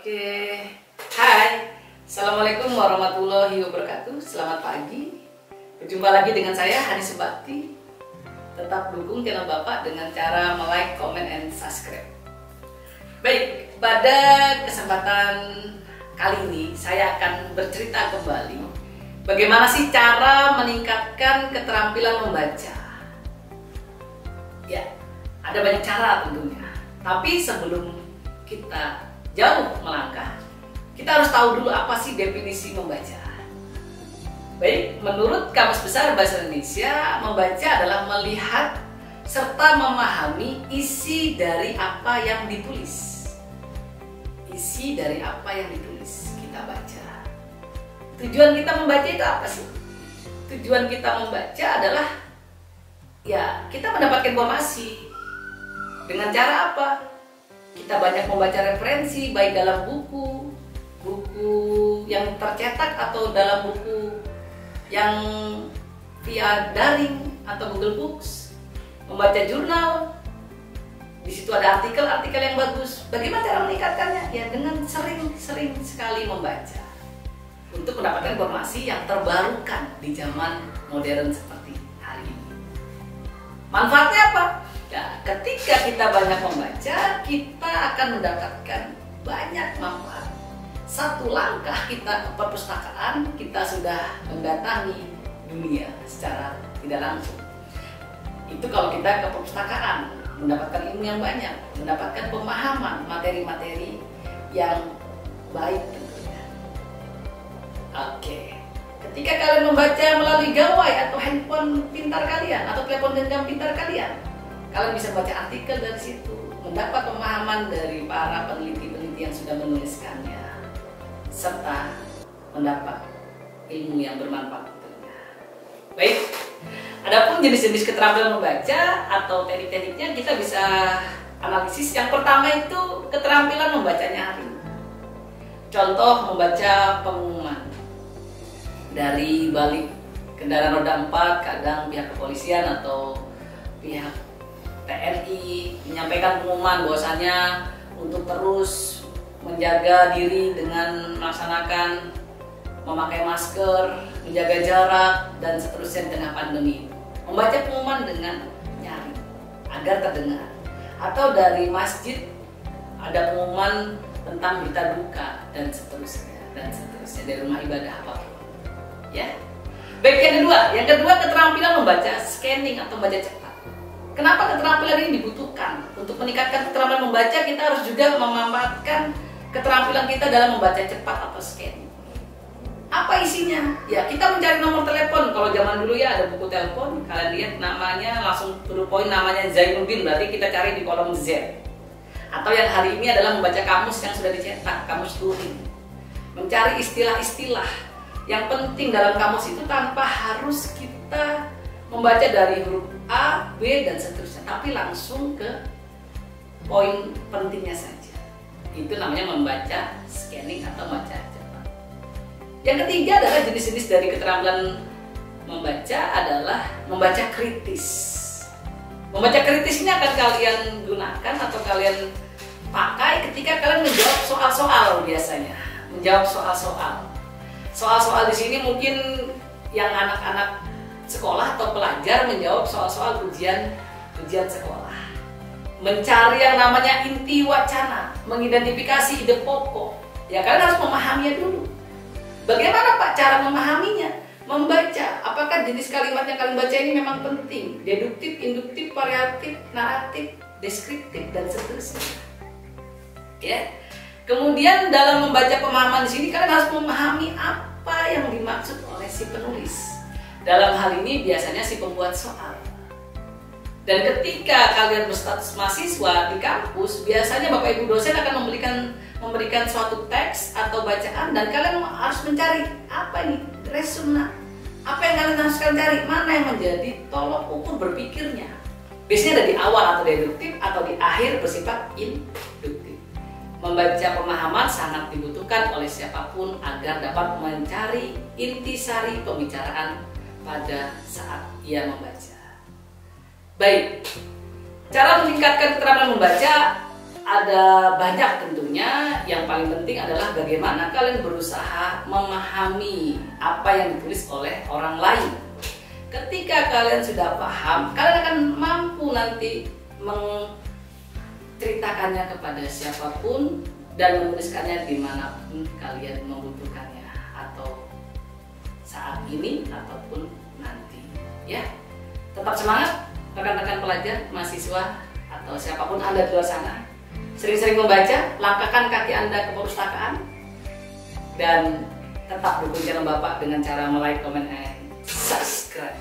Oke, hai, assalamualaikum warahmatullahi wabarakatuh. Selamat pagi. Berjumpa lagi dengan saya Hani Subakti. Tetap dukung channel Bapak dengan cara like, comment, and subscribe. Baik, pada kesempatan kali ini saya akan bercerita kembali bagaimana sih cara meningkatkan keterampilan membaca. Ya, ada banyak cara tentunya. Tapi sebelum kita jauh melangkah, kita harus tahu dulu apa sih definisi membaca. Baik, menurut Kamus Besar Bahasa Indonesia, membaca adalah melihat serta memahami isi dari apa yang ditulis. Isi dari apa yang ditulis kita baca. Tujuan kita membaca itu apa sih? Tujuan kita membaca adalah ya kita mendapatkan informasi. Dengan cara apa? Kita banyak membaca referensi baik dalam buku yang tercetak atau dalam buku yang via daring atau Google Books, membaca jurnal. Di situ ada artikel-artikel yang bagus. Bagaimana cara meningkatkannya? Ya dengan sering sekali membaca untuk mendapatkan informasi yang terbarukan di zaman modern seperti hari ini. Manfaatnya apa? Ya, ketika kita banyak membaca, kita akan mendapatkan banyak manfaat. Satu langkah kita ke perpustakaan, kita sudah mendatangi dunia secara tidak langsung. Itu kalau kita ke perpustakaan, mendapatkan ilmu yang banyak, mendapatkan pemahaman materi-materi yang baik tentunya. Oke, ketika kalian membaca melalui gawai atau handphone pintar kalian atau telepon genggam pintar kalian, kalian bisa baca artikel dari situ, mendapat pemahaman dari para peneliti-peneliti yang sudah menuliskannya, serta mendapat ilmu yang bermanfaat tentunya. Baik, adapun jenis-jenis keterampilan membaca atau teknik-tekniknya kita bisa analisis. Yang pertama itu keterampilan membaca nyaring. Contoh membaca pengumuman dari balik kendaraan roda 4, kadang pihak kepolisian atau pihak TNI menyampaikan pengumuman bahwasanya untuk terus menjaga diri dengan melaksanakan memakai masker, menjaga jarak, dan seterusnya di tengah pandemi. Membaca pengumuman dengan nyaring agar terdengar. Atau dari masjid ada pengumuman tentang berita duka dan seterusnya dari rumah ibadah apapun. Ya. Baik, yang kedua keterampilan membaca scanning atau membaca cepat. Kenapa keterampilan ini dibutuhkan? Untuk meningkatkan keterampilan membaca, kita harus juga memanfaatkan keterampilan kita dalam membaca cepat atau scanning. Apa isinya? Ya, kita mencari nomor telepon. Kalau zaman dulu ya ada buku telepon, kalian lihat namanya langsung to poin, namanya Zainuddin, berarti kita cari di kolom Z. Atau yang hari ini adalah membaca kamus yang sudah dicetak, kamus Turing. Mencari istilah-istilah yang penting dalam kamus itu tanpa harus kita membaca dari huruf A, B, dan seterusnya, tapi langsung ke poin pentingnya saja. Itu namanya membaca scanning atau membaca cepat. Yang ketiga adalah jenis-jenis dari keterampilan membaca adalah membaca kritis. Membaca kritis ini akan kalian gunakan atau kalian pakai ketika kalian menjawab soal-soal biasanya. Menjawab soal-soal. Soal-soal di sini mungkin yang anak-anak sekolah atau pelajar menjawab soal-soal ujian sekolah. Mencari yang namanya inti wacana, mengidentifikasi ide pokok. Ya kalian harus memahaminya dulu. Bagaimana Pak cara memahaminya? Membaca. Apakah jenis kalimat yang kalian baca ini memang penting? Deduktif, induktif, variatif, naratif, deskriptif, dan seterusnya. Ya. Kemudian dalam membaca pemahaman di sini kalian harus memahami apa yang dimaksud oleh si penulis. Dalam hal ini biasanya si pembuat soal. Dan ketika kalian berstatus mahasiswa di kampus, biasanya Bapak Ibu dosen akan memberikan suatu teks atau bacaan dan kalian harus mencari apa ini resona. Apa yang kalian harus cari? Mana yang menjadi tolok ukur berpikirnya. Biasanya ada di awal atau deduktif atau di akhir bersifat induktif. Membaca pemahaman sangat dibutuhkan oleh siapapun agar dapat mencari intisari pembicaraan pada saat ia membaca. Baik, cara meningkatkan keterampilan membaca ada banyak tentunya. Yang paling penting adalah bagaimana kalian berusaha memahami apa yang ditulis oleh orang lain. Ketika kalian sudah paham, kalian akan mampu nanti menceritakannya kepada siapapun dan menuliskannya dimanapun kalian membutuhkannya, atau saat ini ataupun nanti. Ya, tetap semangat rekan-rekan pelajar, mahasiswa, atau siapapun Anda di luar sana. Sering-sering membaca, langkahkan kaki Anda ke perpustakaan, dan tetap dukung channel Bapak dengan cara like, comment, and subscribe.